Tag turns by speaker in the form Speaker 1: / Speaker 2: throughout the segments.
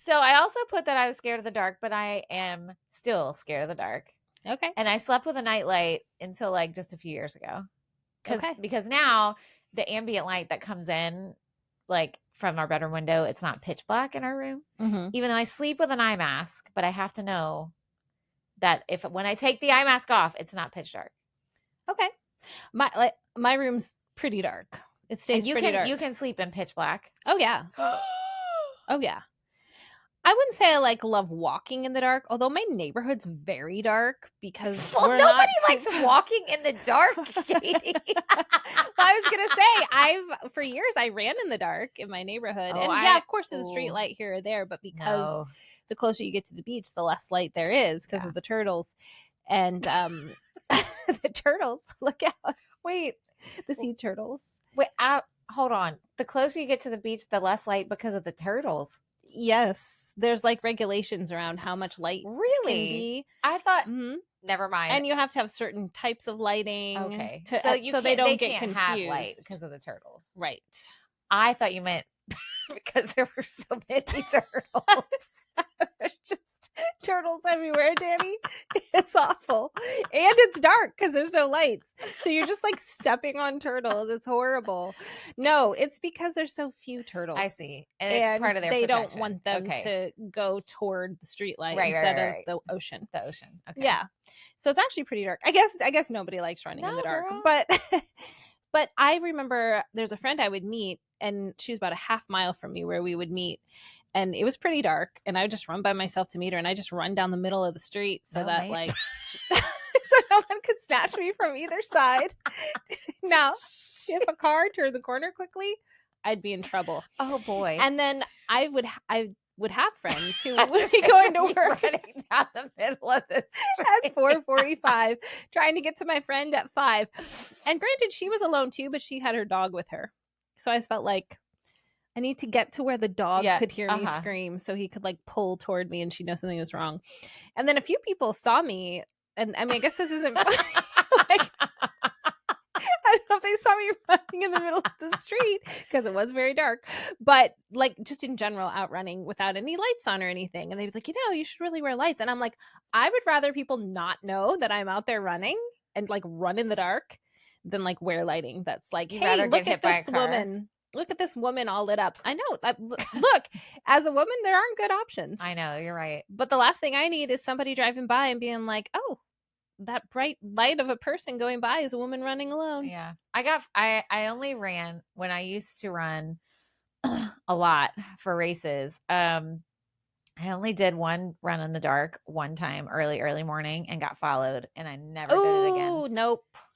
Speaker 1: So I also put that I was scared of the dark, but I am still scared of the dark.
Speaker 2: Okay.
Speaker 1: And I slept with a nightlight until like just a few years ago. Because now the ambient light that comes in like from our bedroom window, it's not pitch black in our room.
Speaker 2: Mm-hmm.
Speaker 1: Even though I sleep with an eye mask, but I have to know that when I take the eye mask off, it's not pitch dark.
Speaker 2: Okay. My room's pretty dark. It stays pretty dark.
Speaker 1: You can sleep in pitch black.
Speaker 2: Oh yeah. Oh yeah. I wouldn't say I like love walking in the dark, although my neighborhood's very dark because
Speaker 1: nobody likes walking in the dark, Katie.
Speaker 2: I was gonna say for years I ran in the dark in my neighborhood, and of course there's a street light here or there, but because the closer you get to the beach, the less light there is because of the turtles, and the turtles. Look out! Wait, the sea turtles.
Speaker 1: Wait, hold on. The closer you get to the beach, the less light because of the turtles.
Speaker 2: Yes, there's like regulations around how much light
Speaker 1: really
Speaker 2: can be.
Speaker 1: I thought never mind.
Speaker 2: And you have to have certain types of lighting.
Speaker 1: Okay,
Speaker 2: so they don't get confused.
Speaker 1: Have light because of the turtles,
Speaker 2: right?
Speaker 1: I thought you meant because there were so many turtles.
Speaker 2: Just turtles everywhere, Danny. It's awful, and it's dark because there's no lights, so you're just like stepping on turtles. It's horrible. No, it's because there's so few turtles.
Speaker 1: I see, and it's part of their
Speaker 2: they
Speaker 1: protection.
Speaker 2: don't want them to go toward the street light
Speaker 1: right,
Speaker 2: instead
Speaker 1: right.
Speaker 2: of the ocean.
Speaker 1: The ocean. Okay.
Speaker 2: Yeah, so it's actually pretty dark. I guess nobody likes running in the dark,
Speaker 1: girl.
Speaker 2: but I remember there's a friend I would meet, and she was about a half mile from me where we would meet. And it was pretty dark, and I would just run by myself to meet her, and I just run down the middle of the street so that like so no one could snatch me from either side. Now, if a car turned the corner quickly, I'd be in trouble.
Speaker 1: Oh boy!
Speaker 2: And then I would have friends who would be going to work
Speaker 1: running down the middle of the street
Speaker 2: at 4:45, trying to get to my friend at 5. And granted, she was alone too, but she had her dog with her, so I felt like I need to get to where the dog could hear me scream so he could like pull toward me and she'd know something was wrong. And then a few people saw me, and I mean, I guess this isn't like, I don't know if they saw me running in the middle of the street because it was very dark, but like just in general out running without any lights on or anything. And they'd be like, you should really wear lights. And I'm like, I would rather people not know that I'm out there running and like run in the dark than like wear lighting. That's like, hey, look at this woman. Look at this woman all lit up. I know. Look, as a woman, there aren't good options.
Speaker 1: I know, you're right.
Speaker 2: But the last thing I need is somebody driving by and being like, oh, that bright light of a person going by is a woman running alone.
Speaker 1: Yeah. I only ran when I used to run a lot for races. I only did one run in the dark one time early morning and got followed, and I never did it again.
Speaker 2: Oh,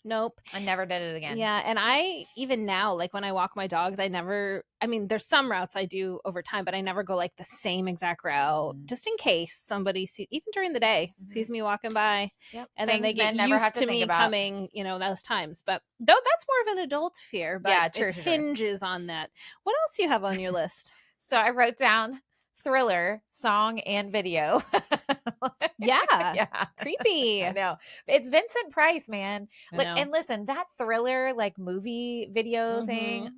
Speaker 2: nope.
Speaker 1: I never did it again.
Speaker 2: Yeah, and I, even now, like when I walk my dogs, there's some routes I do over time, but I never go like the same exact route, just in case somebody even during the day, sees me walking by.
Speaker 1: Yep.
Speaker 2: And then they get used to me coming, those times. But though that's more of an adult fear, but it hinges on that. What else do you have on your list?
Speaker 1: So I wrote down Thriller song and video.
Speaker 2: Yeah. Creepy.
Speaker 1: I know. It's Vincent Price, man. And listen, that Thriller like movie video thing,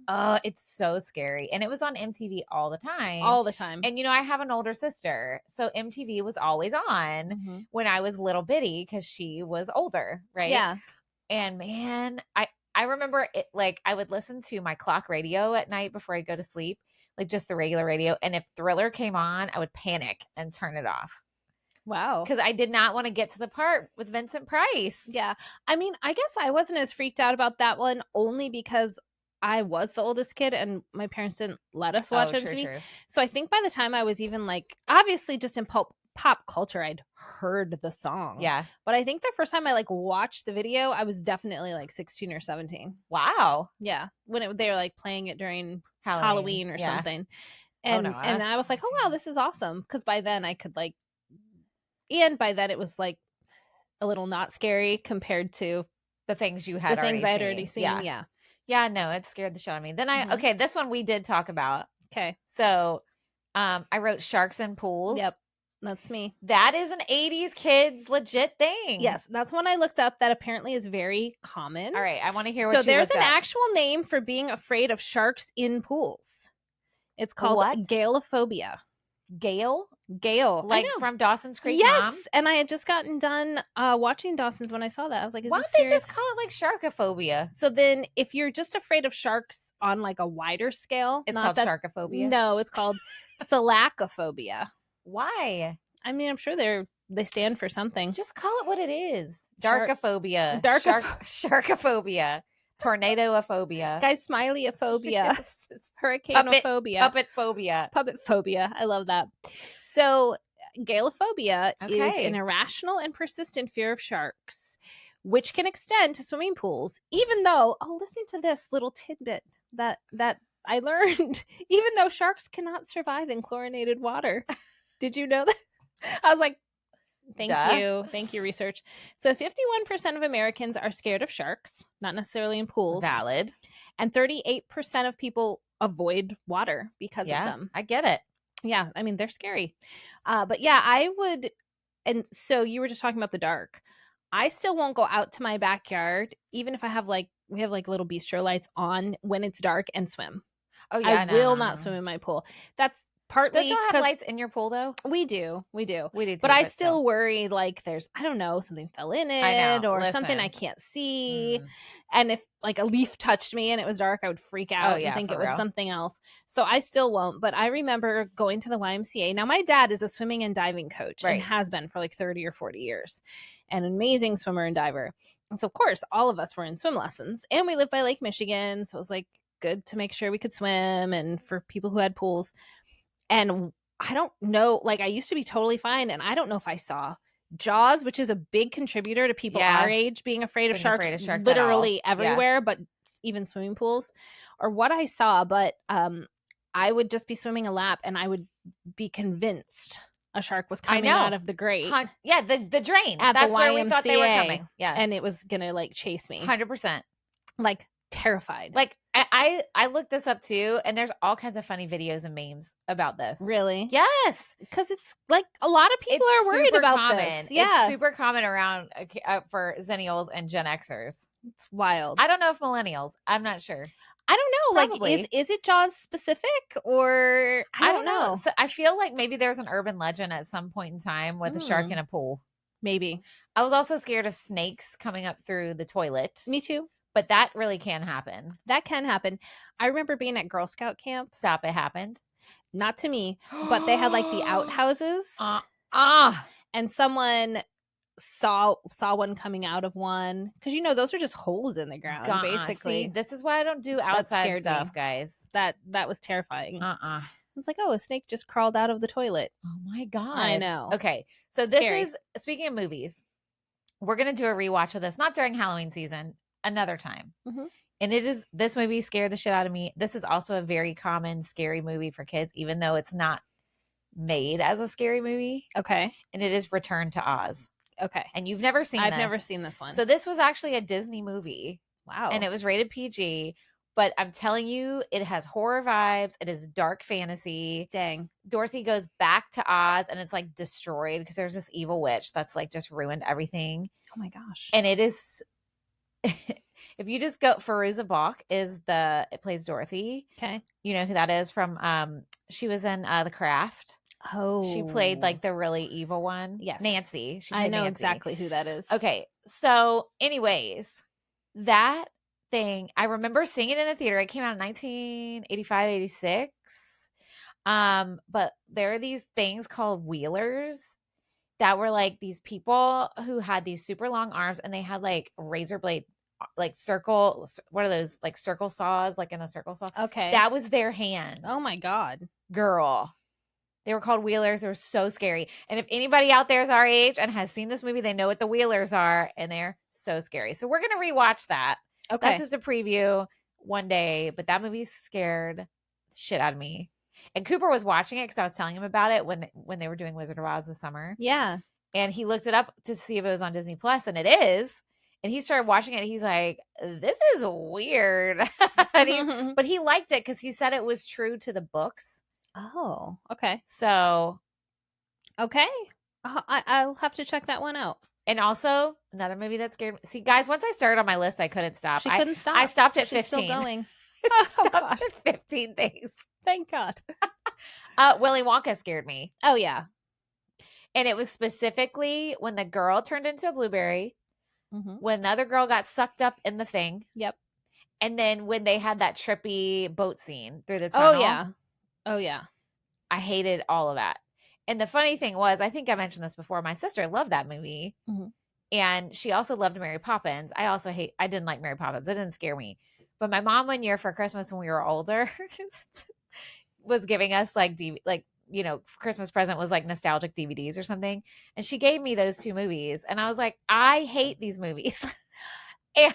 Speaker 1: it's so scary. And it was on MTV all the time. And I have an older sister, so MTV was always on when I was little bitty because she was older, right?
Speaker 2: Yeah.
Speaker 1: And man, I remember it, like I would listen to my clock radio at night before I'd go to sleep, like just the regular radio. And if Thriller came on, I would panic and turn it off.
Speaker 2: Wow.
Speaker 1: Because I did not want to get to the part with Vincent Price.
Speaker 2: Yeah. I mean, I guess I wasn't as freaked out about that one only because I was the oldest kid and my parents didn't let us watch MTV.
Speaker 1: True.
Speaker 2: So I think by the time I was even like, obviously just in pop culture, I'd heard the song.
Speaker 1: Yeah.
Speaker 2: But I think the first time I like watched the video, I was definitely like 16 or 17.
Speaker 1: Wow.
Speaker 2: Yeah. When they were like playing it during Halloween or something. And and I was like, oh wow, this is awesome. Because by then I could like, and by then it was like a little not scary compared to
Speaker 1: the things you had
Speaker 2: I'd already seen.
Speaker 1: Yeah, no, it scared the shit out of me. Then okay, this one we did talk about.
Speaker 2: Okay.
Speaker 1: So I wrote Sharks in Pools.
Speaker 2: Yep. That's me.
Speaker 1: That is an 80s kids legit thing.
Speaker 2: Yes, that's one I looked up that apparently is very common.
Speaker 1: All right, I want to hear what
Speaker 2: you
Speaker 1: looked up.
Speaker 2: So there's an actual name for being afraid of sharks in pools. It's called galeophobia.
Speaker 1: Gale,
Speaker 2: like
Speaker 1: from Dawson's Creek.
Speaker 2: Yes,
Speaker 1: Mom?
Speaker 2: And I had just gotten done watching Dawson's when I saw that. I was like,
Speaker 1: why don't they just call it like sharkophobia?
Speaker 2: So then if you're just afraid of sharks on like a wider scale,
Speaker 1: it's called sharkophobia.
Speaker 2: No, it's called salacophobia.
Speaker 1: Why?
Speaker 2: I mean, I'm sure they stand for something.
Speaker 1: Just call it what it is. Darkophobia. Sharkophobia. Tornadophobia.
Speaker 2: Guys, smiley-ophobia. Hurricane-ophobia.
Speaker 1: Puppet phobia.
Speaker 2: Puppet phobia. I love that. So galeophobia is an irrational and persistent fear of sharks, which can extend to swimming pools, even though, listen to this little tidbit that I learned, even though sharks cannot survive in chlorinated water. Did you know that? I was like, Thank you, research. So 51% of Americans are scared of sharks, not necessarily in pools.
Speaker 1: Valid.
Speaker 2: And 38% of people avoid water because of them.
Speaker 1: I get it.
Speaker 2: Yeah, I mean, they're scary. But yeah, I would. And so you were just talking about the dark. I still won't go out to my backyard, even if we have little bistro lights on when it's dark, and swim.
Speaker 1: Oh yeah,
Speaker 2: I will not swim in my pool. That's partly.
Speaker 1: Don't y'all have lights in your pool though?
Speaker 2: We do.
Speaker 1: Too,
Speaker 2: but I still worry like there's, I don't know, something fell in it or something I can't see. And if like a leaf touched me and it was dark, I would freak out and think it was something else. So I still won't. But I remember going to the YMCA. Now my dad is a swimming and diving coach and has been for like 30 or 40 years. An amazing swimmer and diver. And so of course all of us were in swim lessons, and we lived by Lake Michigan. So it was like good to make sure we could swim, and for people who had pools. And I don't know, like I used to be totally fine. And I don't know if I saw Jaws, which is a big contributor to people our age being afraid of sharks literally everywhere, but even swimming pools, or what I saw. But I would just be swimming a lap and I would be convinced a shark was coming out of the grate.
Speaker 1: The drain.
Speaker 2: That's
Speaker 1: where we thought they were coming.
Speaker 2: Yes. And it was going to like chase me.
Speaker 1: 100%.
Speaker 2: Like terrified.
Speaker 1: Like I looked this up too, and there's all kinds of funny videos and memes about this.
Speaker 2: Really?
Speaker 1: Yes.
Speaker 2: Because it's like a lot of people are worried about this.
Speaker 1: Yeah. It's super common around for Xennials and Gen Xers.
Speaker 2: It's wild.
Speaker 1: I don't know if millennials. I'm not sure.
Speaker 2: I don't know. Probably. Like, is it Jaws specific, or I don't know.
Speaker 1: So I feel like maybe there's an urban legend at some point in time with a shark in a pool.
Speaker 2: Maybe.
Speaker 1: I was also scared of snakes coming up through the toilet.
Speaker 2: Me too.
Speaker 1: But that really can happen.
Speaker 2: That can happen. I remember being at Girl Scout camp.
Speaker 1: Stop, it happened.
Speaker 2: Not to me, but they had like the outhouses. And someone saw one coming out of one, because those are just holes in the ground. Basically.
Speaker 1: See, this is why I don't do outside stuff, guys.
Speaker 2: That was terrifying. It's like, a snake just crawled out of the toilet.
Speaker 1: Oh my God.
Speaker 2: I know.
Speaker 1: Okay, so this is, speaking of movies, we're gonna do a rewatch of this, not during Halloween season, another time. And this movie scared the shit out of me. This is also a very common scary movie for kids, even though it's not made as a scary movie.
Speaker 2: Okay.
Speaker 1: And it is Return to Oz.
Speaker 2: Okay.
Speaker 1: And you've never seen this.
Speaker 2: I've never seen this one.
Speaker 1: So this was actually a Disney movie.
Speaker 2: Wow.
Speaker 1: And it was rated PG. But I'm telling you, it has horror vibes. It is dark fantasy.
Speaker 2: Dang.
Speaker 1: Dorothy goes back to Oz and it's like destroyed because there's this evil witch that's like just ruined everything.
Speaker 2: Oh my gosh.
Speaker 1: And it is... If you just go, Fairuza Balk it plays Dorothy.
Speaker 2: Okay.
Speaker 1: You know who that is from, she was in The Craft.
Speaker 2: Oh.
Speaker 1: She played like the really evil one.
Speaker 2: Yes.
Speaker 1: Nancy.
Speaker 2: I know exactly who that is.
Speaker 1: Okay. So anyways, that thing, I remember seeing it in the theater. It came out in 1985, 86. But there are these things called wheelers that were like these people who had these super long arms, and they had like razor blade, like circle, what are those, like circle saws, like in a circle saw.
Speaker 2: Okay.
Speaker 1: That was their hands.
Speaker 2: Oh my God.
Speaker 1: Girl. They were called wheelers. They were so scary. And if anybody out there is our age and has seen this movie, they know what the wheelers are, and they're so scary. So we're going to rewatch that.
Speaker 2: Okay.
Speaker 1: That's just a preview one day, but that movie scared shit out of me. And Cooper was watching it because I was telling him about it when they were doing Wizard of Oz this summer.
Speaker 2: Yeah.
Speaker 1: And he looked it up to see if it was on Disney Plus, and it is. And he started watching it. He's like, this is weird. But he liked it because he said it was true to the books.
Speaker 2: Oh, okay.
Speaker 1: So.
Speaker 2: Okay. I'll have to check that one out.
Speaker 1: And also, another movie that scared me. See, guys, once I started on my list, I couldn't stop.
Speaker 2: She couldn't stop.
Speaker 1: I stopped at 15.
Speaker 2: She's still going.
Speaker 1: I stopped at 15 things.
Speaker 2: Thank God.
Speaker 1: Willy Wonka scared me.
Speaker 2: Oh, yeah.
Speaker 1: And it was specifically when the girl turned into a blueberry, when the other girl got sucked up in the thing.
Speaker 2: Yep.
Speaker 1: And then when they had that trippy boat scene through the tunnel.
Speaker 2: Oh, yeah. Oh, yeah.
Speaker 1: I hated all of that. And the funny thing was, I think I mentioned this before, my sister loved that movie. And she also loved Mary Poppins. I didn't like Mary Poppins. It didn't scare me. But my mom one year for Christmas when we were older was giving us like Christmas present was like nostalgic DVDs or something. And she gave me those 2 movies. And I was like, I hate these movies. And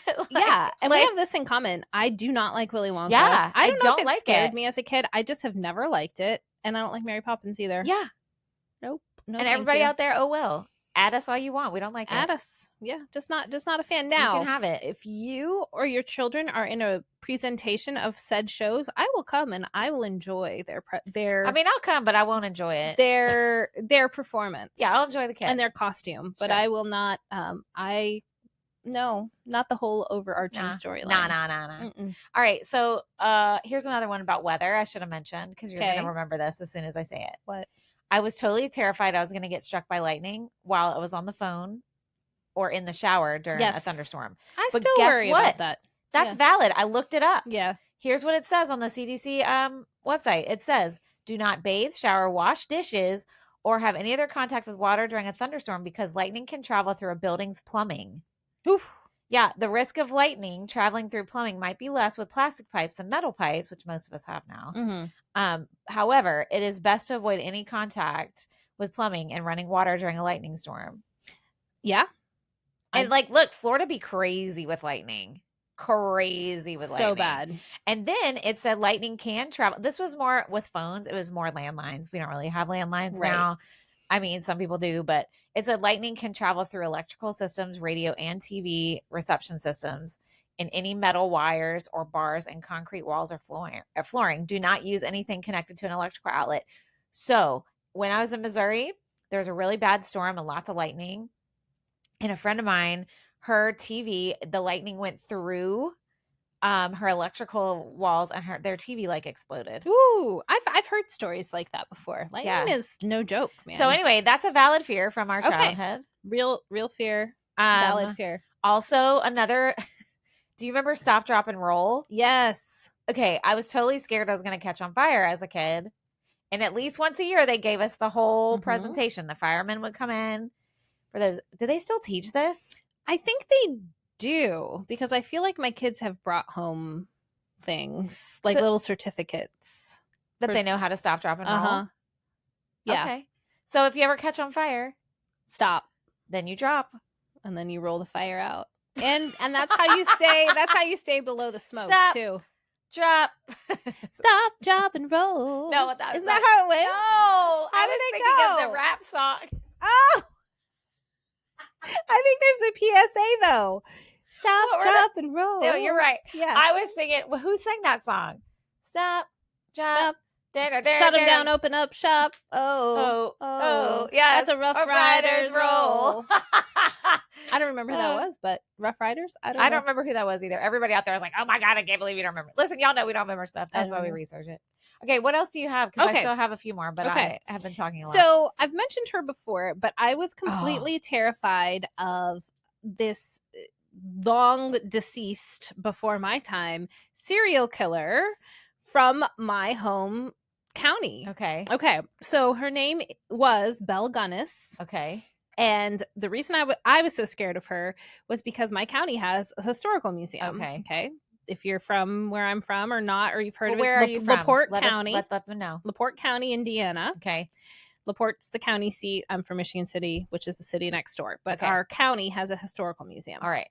Speaker 2: and we have this in common. I do not like Willy Wonka.
Speaker 1: Yeah,
Speaker 2: I don't know if it scared me as a kid. I just have never liked it. And I don't like Mary Poppins either.
Speaker 1: Yeah.
Speaker 2: Nope. No,
Speaker 1: and everybody out there, oh well. Add us all you want. We don't like it.
Speaker 2: Add us. Yeah, just not a fan. Now,
Speaker 1: you can have it.
Speaker 2: If you or your children are in a presentation of said shows, I will come and I will enjoy their
Speaker 1: I mean, I'll come, but I won't enjoy it.
Speaker 2: Their performance.
Speaker 1: Yeah, I'll enjoy the kid
Speaker 2: and their costume, but I will not. No, not the whole overarching storyline.
Speaker 1: Nah. All right, so here's another one about weather I should have mentioned because you're going to remember this as soon as I say it.
Speaker 2: What?
Speaker 1: I was totally terrified I was going to get struck by lightning while I was on the phone or in the shower during a thunderstorm.
Speaker 2: But still worry about that.
Speaker 1: That's valid. I looked it up.
Speaker 2: Yeah.
Speaker 1: Here's what it says on the CDC website. It says, do not bathe, shower, wash dishes, or have any other contact with water during a thunderstorm because lightning can travel through a building's plumbing.
Speaker 2: Oof.
Speaker 1: Yeah, the risk of lightning traveling through plumbing might be less with plastic pipes than metal pipes, which most of us have now. However, it is best to avoid any contact with plumbing and running water during a lightning storm.
Speaker 2: Yeah.
Speaker 1: And look, Florida be crazy with lightning. So
Speaker 2: bad.
Speaker 1: And then it said lightning can travel. This was more with phones. It was more landlines. We don't really have landlines now. I mean, some people do, but it said lightning can travel through electrical systems, radio and TV reception systems, in any metal wires or bars and concrete walls or flooring. Do not use anything connected to an electrical outlet. So when I was in Missouri, there was a really bad storm and lots of lightning. And a friend of mine, her TV, the lightning went through her electrical walls and their TV exploded.
Speaker 2: Ooh, I've heard stories like that before. Lightning is no joke, man.
Speaker 1: So anyway, that's a valid fear from our childhood.
Speaker 2: Real fear. Valid fear.
Speaker 1: Also, another. Do you remember Stop, Drop, and Roll?
Speaker 2: Yes.
Speaker 1: Okay, I was totally scared I was going to catch on fire as a kid, and at least once a year they gave us the whole presentation. The firemen would come in for those. Do they still teach this?
Speaker 2: I think they do, because I feel like my kids have brought home things little certificates
Speaker 1: that they know how to stop, drop, and roll.
Speaker 2: Yeah.
Speaker 1: Okay. So if you ever catch on fire,
Speaker 2: stop,
Speaker 1: then you drop,
Speaker 2: and then you roll the fire out, and that's how you stay below the smoke.
Speaker 1: Stop,
Speaker 2: too.
Speaker 1: Drop,
Speaker 2: stop, drop, and roll.
Speaker 1: No,
Speaker 2: isn't that how it went?
Speaker 1: No,
Speaker 2: how did it go?
Speaker 1: Of the rap song.
Speaker 2: Oh. I think there's a PSA though. Stop, drop, and roll.
Speaker 1: No, you're right.
Speaker 2: Yeah.
Speaker 1: I was singing. Well, who sang that song? Stop, drop,
Speaker 2: shut them down, open up shop. Oh.
Speaker 1: Yeah,
Speaker 2: that's a Rough Riders roll. I don't remember who that was, but Rough Riders? I don't
Speaker 1: remember who that was either. Everybody out there was like, oh my God, I can't believe you don't remember. Listen, y'all know we don't remember stuff. That's why we research it. Okay, what else do you have? Because I still have a few more, but I have been talking a lot.
Speaker 2: So I've mentioned her before, but I was completely terrified of this long deceased before my time serial killer from my home county.
Speaker 1: Okay.
Speaker 2: So her name was Belle Gunnis.
Speaker 1: Okay.
Speaker 2: And the reason I was so scared of her was because my county has a historical museum. Okay. If you're from where I'm from or not, or you've heard of it,
Speaker 1: where are you from?
Speaker 2: LaPorte County.
Speaker 1: Let them know.
Speaker 2: LaPorte County, Indiana.
Speaker 1: Okay.
Speaker 2: LaPorte's the county seat. I'm from Michigan City, which is the city next door. But our county has a historical museum.
Speaker 1: All right.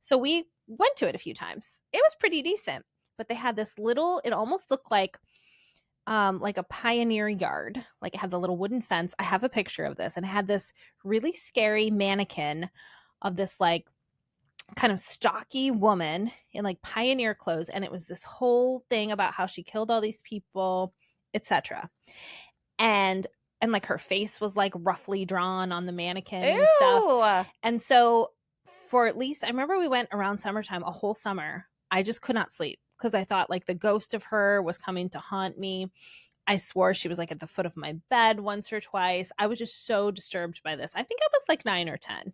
Speaker 2: So we went to it a few times. It was pretty decent. But they had this little, it almost looked like a pioneer yard. Like it had the little wooden fence. I have a picture of this. And it had this really scary mannequin of this kind of stocky woman in pioneer clothes, and it was this whole thing about how she killed all these people, etc. And her face was roughly drawn on the mannequin and stuff. And so for at least, I remember we went around summertime, a whole summer. I just could not sleep because I thought like the ghost of her was coming to haunt me. I swore she was like at the foot of my bed once or twice. I was just so disturbed by this. I think I was like 9 or 10.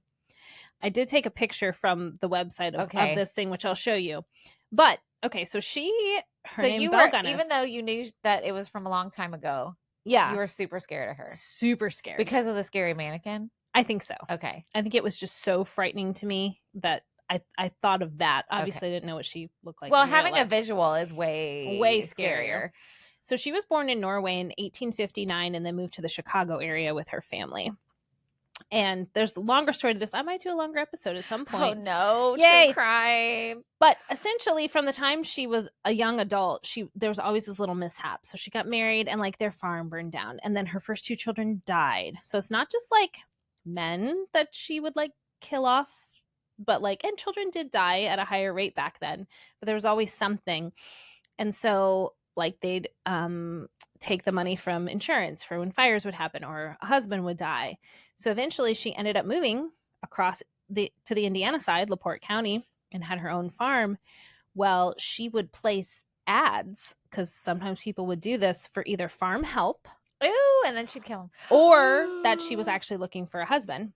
Speaker 2: I did take a picture from the website of this thing, which I'll show you. But okay, so her name Belle Gunness.
Speaker 1: Even though you knew that it was from a long time ago, you were super scared of her.
Speaker 2: Super scared.
Speaker 1: Because of the scary mannequin?
Speaker 2: I think so.
Speaker 1: Okay.
Speaker 2: I think it was just so frightening to me that I thought of that. Obviously, I didn't know what she looked like.
Speaker 1: Well, having a visual is way scarier.
Speaker 2: So she was born in Norway in 1859 and then moved to the Chicago area with her family. And there's a longer story to this. I might do a longer episode at some point.
Speaker 1: Oh, no.
Speaker 2: Yay.
Speaker 1: True crime.
Speaker 2: But essentially, from the time she was a young adult, there was always this little mishap. So she got married and like their farm burned down. And then her first 2 children died. So it's not just like men that she would like kill off, but like, and children did die at a higher rate back then. But there was always something. And so like they'd take the money from insurance for when fires would happen or a husband would die. So eventually she ended up moving across to the Indiana side, LaPorte County, and had her own farm. Well, she would place ads because sometimes people would do this for either farm help.
Speaker 1: Ooh, and then she'd kill him.
Speaker 2: Or that she was actually looking for a husband.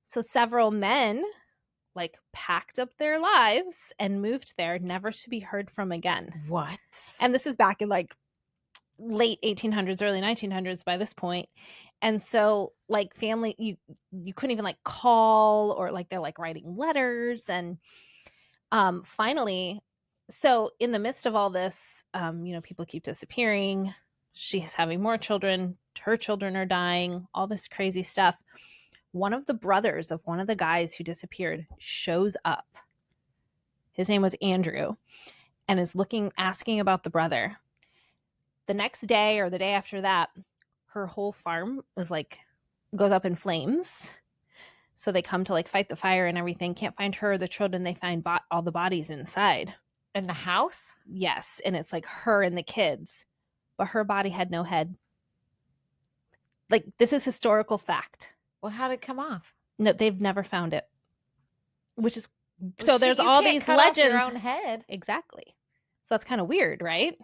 Speaker 2: So several men like packed up their lives and moved there, never to be heard from again.
Speaker 1: What?
Speaker 2: And this is back in like late 1800s, early 1900s by this point. And so like family, you couldn't even like call, or like they're like writing letters. And finally, so in the midst of all this, people keep disappearing. She's having more children. Her children are dying, all this crazy stuff. One of the brothers of one of the guys who disappeared shows up. His name was Andrew, and is asking about the brother. The next day or the day after that, her whole farm goes up in flames. So they come to like fight the fire and everything. Can't find her or the children. They find all the bodies inside.
Speaker 1: In the house?
Speaker 2: Yes. And it's like her and the kids. But her body had no head. Like, this is historical fact.
Speaker 1: Well, how did it come off?
Speaker 2: No, they've never found it. Which is so there's all these legends.
Speaker 1: Off your own head.
Speaker 2: Exactly. So that's kind of weird, right?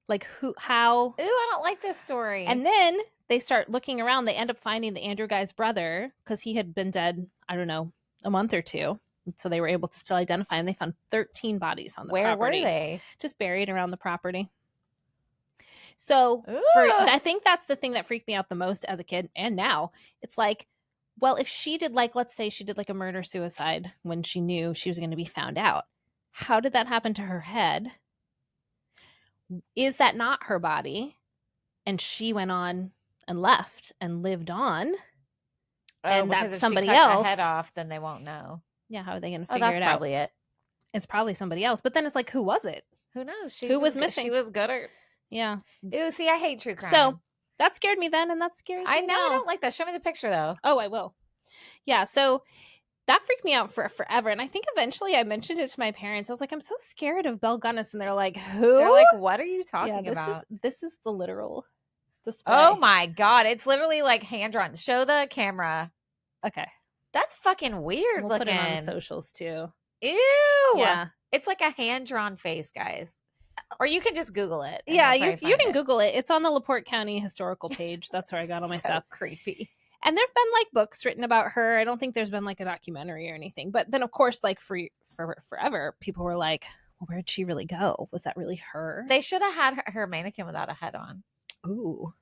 Speaker 2: Like how?
Speaker 1: Ooh, I don't like this story.
Speaker 2: And then they start looking around. They end up finding the Andrew guy's brother because he had been dead, I don't know, a month or two. So they were able to still identify him. They found 13 bodies on the property.
Speaker 1: Where were they?
Speaker 2: Just buried around the property. So I think that's the thing that freaked me out the most as a kid. And now it's like, well, if she did like, let's say she did like a murder-suicide when she knew she was going to be found out. How did that happen to her head? Is that not her body? And she went on and left and lived on. And that's if somebody else.
Speaker 1: Her head off, then they won't know.
Speaker 2: Yeah, how are they going to figure it out?
Speaker 1: That's probably it.
Speaker 2: It's probably somebody else. But then it's like, who was it?
Speaker 1: Who knows?
Speaker 2: Who was missing?
Speaker 1: She was good or...
Speaker 2: Yeah.
Speaker 1: Ooh, see, I hate true crime.
Speaker 2: So that scared me then, and that scares me
Speaker 1: I know.
Speaker 2: now.
Speaker 1: I don't like that. Show me the picture, though.
Speaker 2: Oh, I will. Yeah, so that freaked me out for forever. And I think eventually I mentioned it to my parents. I was like, I'm so scared of Belle Gunness. And they're like, who?
Speaker 1: They're like, what are you talking about?
Speaker 2: This is the literal display.
Speaker 1: Oh, my God. It's literally like hand-drawn. Show the camera.
Speaker 2: Okay.
Speaker 1: That's fucking weird
Speaker 2: we'll
Speaker 1: looking.
Speaker 2: Put it on the socials, too.
Speaker 1: Ew.
Speaker 2: Yeah.
Speaker 1: It's like a hand-drawn face, guys. Or you can just Google it.
Speaker 2: Yeah, you can Google it. It's on the LaPorte County historical page. That's where I got all my stuff.
Speaker 1: Creepy.
Speaker 2: And there have been like books written about her. I don't think there's been like a documentary or anything. But then, of course, like for forever, people were like, well, where'd she really go? Was that really her?
Speaker 1: They should have had her mannequin without a head on.
Speaker 2: Ooh.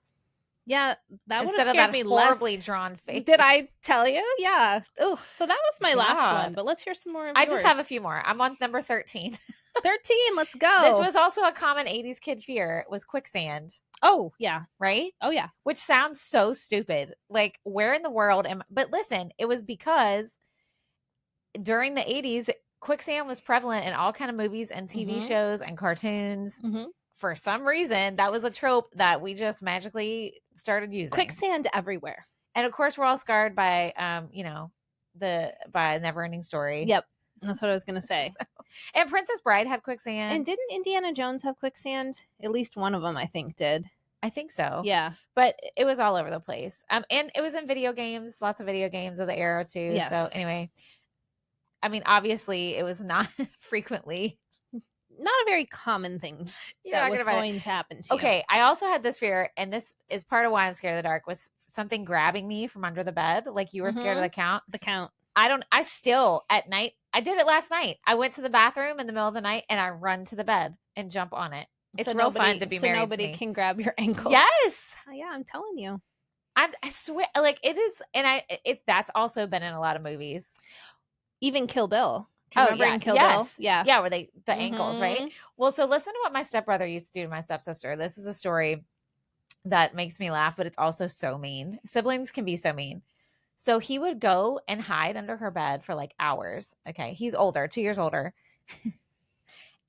Speaker 2: Yeah, that would
Speaker 1: have
Speaker 2: scared me
Speaker 1: less. Horribly drawn face.
Speaker 2: Did I tell you? Yeah. Oh, so that was my last one. But let's hear some more of yours.
Speaker 1: I just have a few more. I'm on number 13.
Speaker 2: 13, let's go.
Speaker 1: This was also a common 80s kid fear. It was quicksand.
Speaker 2: Oh, yeah.
Speaker 1: Right?
Speaker 2: Oh, yeah.
Speaker 1: Which sounds so stupid. Like, where in the world but listen, it was because during the 80s, quicksand was prevalent in all kind of movies and TV shows and cartoons. Mm-hmm. For some reason, that was a trope that we just magically started using.
Speaker 2: Quicksand everywhere.
Speaker 1: And of course, we're all scarred by, by Neverending Story.
Speaker 2: Yep. That's what I was going to say.
Speaker 1: And Princess Bride had quicksand.
Speaker 2: And didn't Indiana Jones have quicksand? At least one of them, I think, did.
Speaker 1: I think so.
Speaker 2: Yeah.
Speaker 1: But it was all over the place. And it was in video games, lots of video games of the era, too.
Speaker 2: Yes.
Speaker 1: So anyway, I mean, obviously, it was not frequently
Speaker 2: not a very common thing that was going to happen to you.
Speaker 1: Okay, I also had this fear, and this is part of why I'm scared of the dark, was something grabbing me from under the bed, like you were scared of the count.
Speaker 2: The count.
Speaker 1: I still, at night, I did it last night. I went to the bathroom in the middle of the night, and I run to the bed and jump on it. It's real fun to be married to me.
Speaker 2: Nobody can grab your ankles.
Speaker 1: Yes.
Speaker 2: Yeah, I'm telling you.
Speaker 1: I swear, like, it is, and that's also been in a lot of movies.
Speaker 2: Even Kill Bill. Do you remember in Kill Bill? Yeah.
Speaker 1: Yeah, where the ankles, right? Well, so listen to what my stepbrother used to do to my stepsister. This is a story that makes me laugh, but it's also so mean. Siblings can be so mean. So he would go and hide under her bed for like hours. Okay. He's older, 2 years older.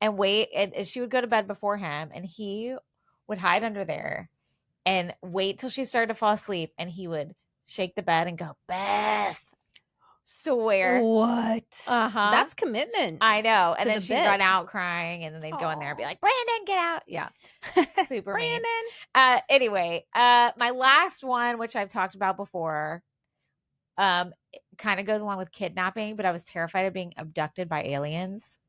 Speaker 1: And wait, and she would go to bed before him, and he would hide under there and wait till she started to fall asleep, and he would shake the bed and go, Beth. Swear.
Speaker 2: What? That's commitment.
Speaker 1: I know. And then she'd run out crying, and then they'd go in there and be like, Brandon, get out. Yeah. Super
Speaker 2: Brandon.
Speaker 1: Mean. Anyway, my last one, which I've talked about before, kind of goes along with kidnapping, but I was terrified of being abducted by aliens.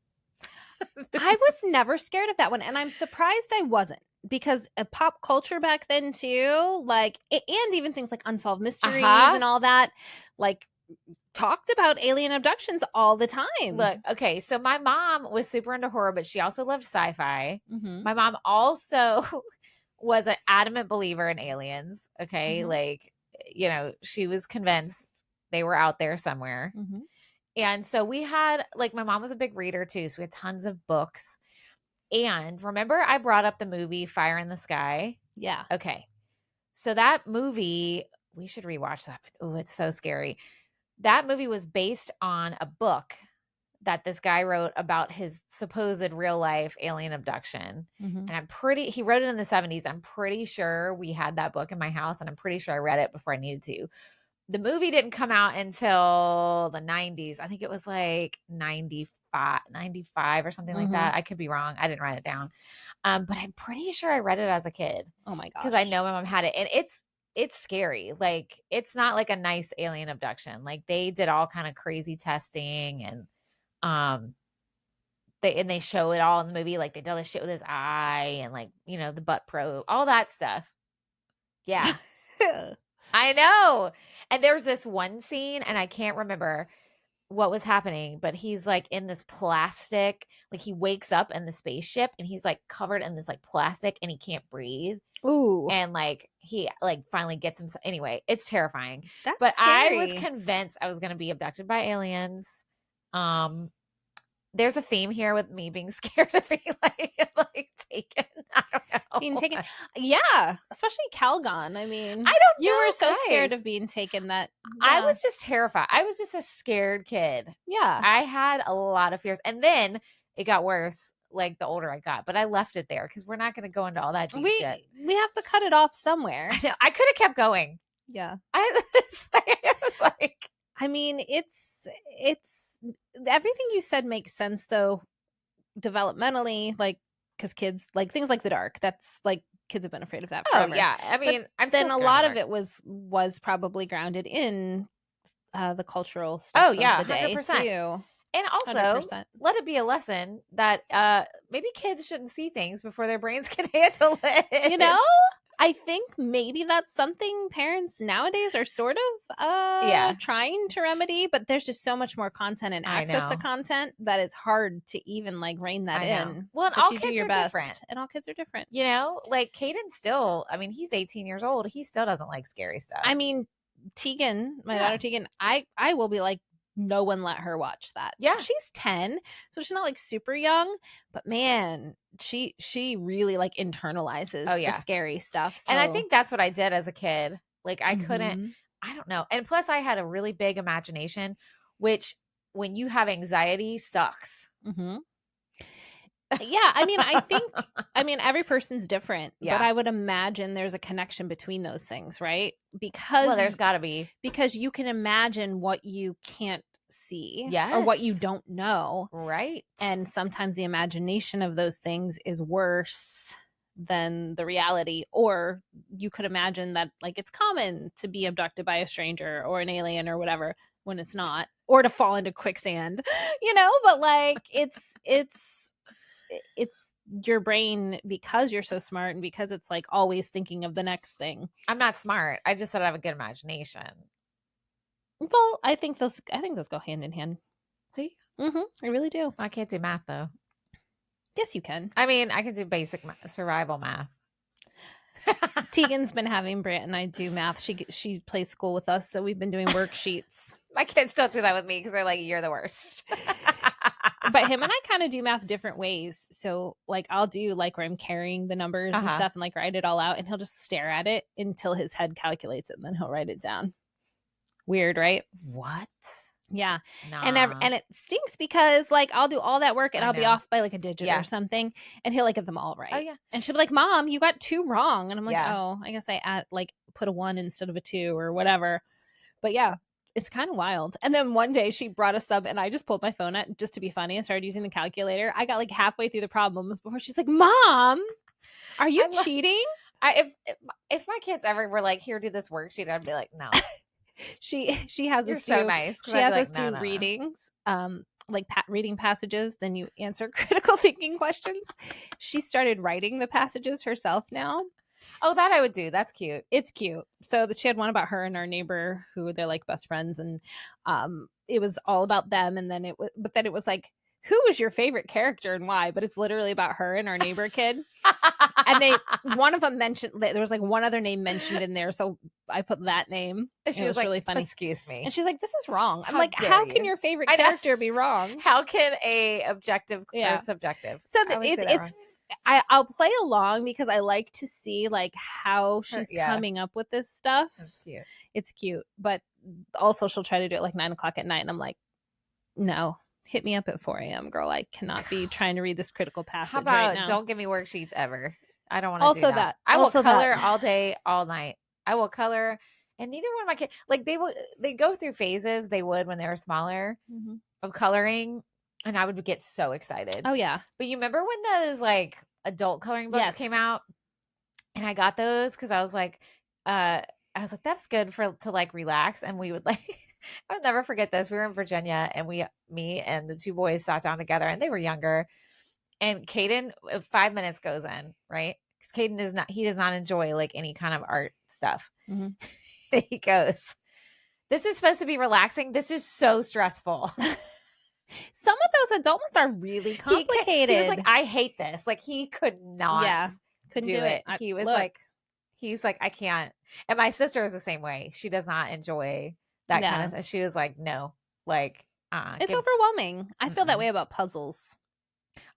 Speaker 2: I was never scared of that one, and I'm surprised I wasn't, because pop culture back then too, like, and even things like Unsolved Mysteries and all that, like, talked about alien abductions all the time.
Speaker 1: Look, okay, so my mom was super into horror, but she also loved sci-fi. My mom also was an adamant believer in aliens. Okay, like, you know, she was convinced they were out there somewhere. And so we had, like, my mom was a big reader too, so we had tons of books. And remember, I brought up the movie Fire in the Sky?
Speaker 2: Yeah.
Speaker 1: Okay. So that movie, we should rewatch that, but oh, it's so scary. That movie was based on a book that this guy wrote about his supposed real life alien abduction. And he wrote it in the 70s. I'm pretty sure we had that book in my house, and I'm pretty sure I read it before I needed to. The movie didn't come out until the 90s. I think it was like 95 or something like that. I could be wrong. I didn't write it down. But I'm pretty sure I read it as a kid.
Speaker 2: Oh my gosh.
Speaker 1: Because I know my mom had it. And it's scary. Like, it's not like a nice alien abduction. Like, they did all kind of crazy testing, and they show it all in the movie. Like, they did all this shit with his eye, and, like, you know, the butt probe, all that stuff. Yeah. I know. And there's this one scene, and I can't remember what was happening, but he's like in this plastic, like, he wakes up in the spaceship, and he's like covered in this like plastic, and he can't breathe.
Speaker 2: Ooh.
Speaker 1: And like, he like finally gets himself. Anyway, it's terrifying.
Speaker 2: But
Speaker 1: scary. I was convinced I was going to be abducted by aliens. There's a theme here with me being scared of being like taken. I don't know.
Speaker 2: Being taken. Yeah. Especially Calgon. I mean,
Speaker 1: I don't know.
Speaker 2: You were so scared of being taken that. Yeah.
Speaker 1: I was just terrified. I was just a scared kid.
Speaker 2: Yeah.
Speaker 1: I had a lot of fears. And then it got worse, like, the older I got. But I left it there because we're not going to go into all that deep shit.
Speaker 2: We have to cut it off somewhere.
Speaker 1: I could have kept going.
Speaker 2: Yeah.
Speaker 1: I was like,
Speaker 2: I mean, it's everything you said makes sense, though, developmentally, like, because kids, like, things like the dark, that's like, kids have been afraid of that forever.
Speaker 1: Oh yeah, I mean,
Speaker 2: then a lot of it was probably grounded in the cultural stuff.
Speaker 1: Oh yeah,
Speaker 2: of the day
Speaker 1: 100%.
Speaker 2: Too.
Speaker 1: And also,
Speaker 2: 100%.
Speaker 1: Let it be a lesson that maybe kids shouldn't see things before their brains can handle it.
Speaker 2: You know, I think maybe that's something parents nowadays are sort of trying to remedy, but there's just so much more content and access to content that it's hard to even like rein that in.
Speaker 1: Well, and all kids are different.
Speaker 2: And all kids are different.
Speaker 1: You know, like Caden still, I mean, he's 18 years old. He still doesn't like scary stuff.
Speaker 2: I mean, Tegan, my daughter Tegan, I will be like, no one let her watch that.
Speaker 1: Yeah.
Speaker 2: She's 10, so she's not like super young, but man, she really like internalizes the scary stuff. So.
Speaker 1: And I think that's what I did as a kid. Like, I couldn't, I don't know. And plus I had a really big imagination, which when you have anxiety sucks.
Speaker 2: Yeah. I mean, every person's different, but I would imagine there's a connection between those things, right? Because
Speaker 1: there's gotta be,
Speaker 2: because you can imagine what you can't see or what you don't know.
Speaker 1: Right.
Speaker 2: And sometimes the imagination of those things is worse than the reality. Or you could imagine that like it's common to be abducted by a stranger or an alien or whatever when it's not, or to fall into quicksand, you know, but like it's it's your brain, because you're so smart and because it's like always thinking of the next thing.
Speaker 1: I'm not smart. I just said I have a good imagination.
Speaker 2: Well, I think those go hand in hand.
Speaker 1: See?
Speaker 2: I really do.
Speaker 1: I can't do math though.
Speaker 2: Yes, you can.
Speaker 1: I mean, I can do basic survival math.
Speaker 2: Tegan's been having Brant and I do math. She plays school with us, so we've been doing worksheets.
Speaker 1: My kids don't do that with me because they're like, you're the worst.
Speaker 2: But him and I kind of do math different ways. So like I'll do like where I'm carrying the numbers and stuff and like write it all out, and he'll just stare at it until his head calculates it, and then he'll write it down. Weird, right?
Speaker 1: What?
Speaker 2: Yeah.
Speaker 1: Nah.
Speaker 2: And it stinks because like I'll do all that work and I'll be off by like a digit or something, and he'll like get them all right.
Speaker 1: Oh yeah.
Speaker 2: And she'll be like, Mom, you got 2 wrong. And I'm like, oh, I guess I put a 1 instead of a 2 or whatever. But yeah, it's kind of wild. And then one day she brought us up and I just pulled my phone out just to be funny and started using the calculator. I got like halfway through the problems before she's like, Mom, are you cheating?
Speaker 1: If my kids ever were like, here, do this worksheet, I'd be like, no.
Speaker 2: She has
Speaker 1: You're
Speaker 2: us
Speaker 1: so
Speaker 2: do
Speaker 1: nice.
Speaker 2: She has us do readings, like reading passages. Then you answer critical thinking questions. She started writing the passages herself now.
Speaker 1: Oh, that I would do. That's cute.
Speaker 2: It's cute. So she had one about her and our neighbor who they're like best friends, and it was all about them. And then it was like, who was your favorite character and why? But it's literally about her and our neighbor kid. And one of them mentioned, there was like one other name mentioned in there. So I put that name.
Speaker 1: And she was like,
Speaker 2: really funny.
Speaker 1: Excuse me.
Speaker 2: And she's like, this is wrong. I'm like, how can your favorite character be wrong?
Speaker 1: How can a objective or subjective?
Speaker 2: So I'll play along because I like to see like how she's coming up with this stuff.
Speaker 1: That's cute.
Speaker 2: It's cute. But also she'll try to do it like 9:00 at night. And I'm like, no. Hit me up at 4 a.m., girl. I cannot be trying to read this critical passage. How about right now.
Speaker 1: Don't give me worksheets ever. I don't want to do that. I will color all day, all night. I will color, and neither one of my kids they go through phases. They would when they were smaller of coloring, and I would get so excited.
Speaker 2: Oh yeah.
Speaker 1: But you remember when those like adult coloring books came out, and I got those because I was like, that's good to like relax, and we would like. I'll never forget this. We were in Virginia and me and the 2 boys sat down together, and they were younger. And Caden, 5 minutes goes in, right? Because Caden does not enjoy like any kind of art stuff. He goes, this is supposed to be relaxing. This is so stressful.
Speaker 2: Some of those adult ones are really complicated.
Speaker 1: He was like, I hate this. Like he could not
Speaker 2: couldn't do it.
Speaker 1: He was he's like, I can't. And my sister is the same way. She does not enjoy that kind of stuff. She was like, no, like,
Speaker 2: it's overwhelming. I feel that way about puzzles.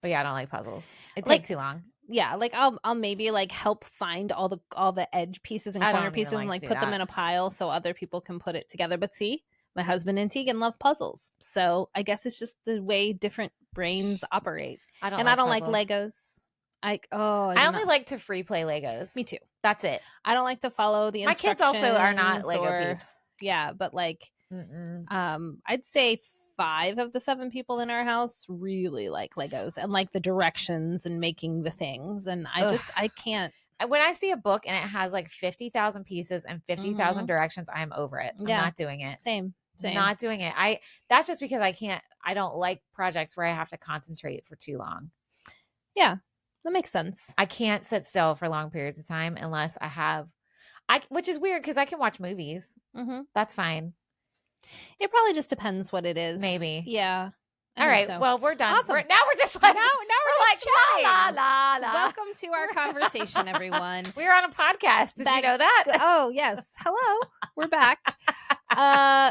Speaker 1: Oh yeah, I don't like puzzles. It takes too long.
Speaker 2: Yeah, like I'll maybe like help find all the edge pieces and corner pieces and like put them in a pile so other people can put it together. But see, my husband and Tegan love puzzles, so I guess it's just the way different brains operate. I don't like Legos. I only like to free play Legos. Me too. That's it. I don't like to follow the instructions. My kids also are not Lego peeps. Yeah, but like, I'd say 5 of the 7 people in our house really like Legos and like the directions and making the things. And I can't. When I see a book and it has like 50,000 pieces and 50,000 directions, I'm over it. I'm not doing it. Same. Not doing it. That's just because I don't like projects where I have to concentrate for too long. Yeah, that makes sense. I can't sit still for long periods of time unless I have. Which is weird because I can watch movies. That's fine. It probably just depends what it is. Maybe. Yeah. All right. So. Well, we're done. Awesome. Now we're just like, now we're like, chatting. La, la, la. Welcome to our conversation, everyone. We're on a podcast. Did you know that? Oh, yes. Hello. We're back.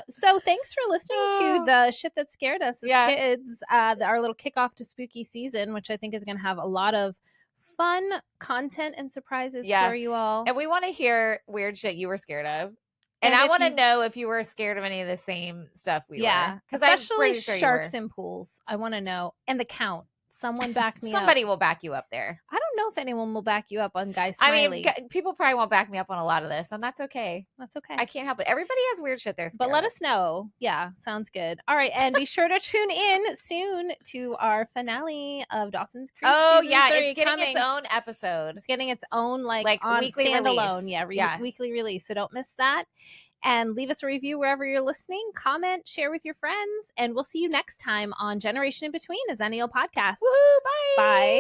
Speaker 2: So thanks for listening to the shit that scared us as kids. Our little kickoff to spooky season, which I think is going to have a lot of fun content and surprises for you all. And we want to hear weird shit you were scared of. And I want to know if you were scared of any of the same stuff we were. Especially sharks in pools. I want to know. And the count. Someone back me up. Somebody will back you up there. I don't know if anyone will back you up on Guy Smiley. I mean, people probably won't back me up on a lot of this, and that's okay. That's okay. I can't help it. Everybody has weird shit there. But let us know. Yeah, sounds good. All right, and be sure to tune in soon to our finale of Dawson's Creek. Oh, yeah, it's getting its own episode. It's getting its own like on weekly standalone. Release. Weekly release. So don't miss that. and leave us a review wherever you're listening. Comment, share with your friends, and we'll see you next time on Generation in Between, a Xennial Podcast.
Speaker 1: Woohoo! Bye!
Speaker 2: Bye.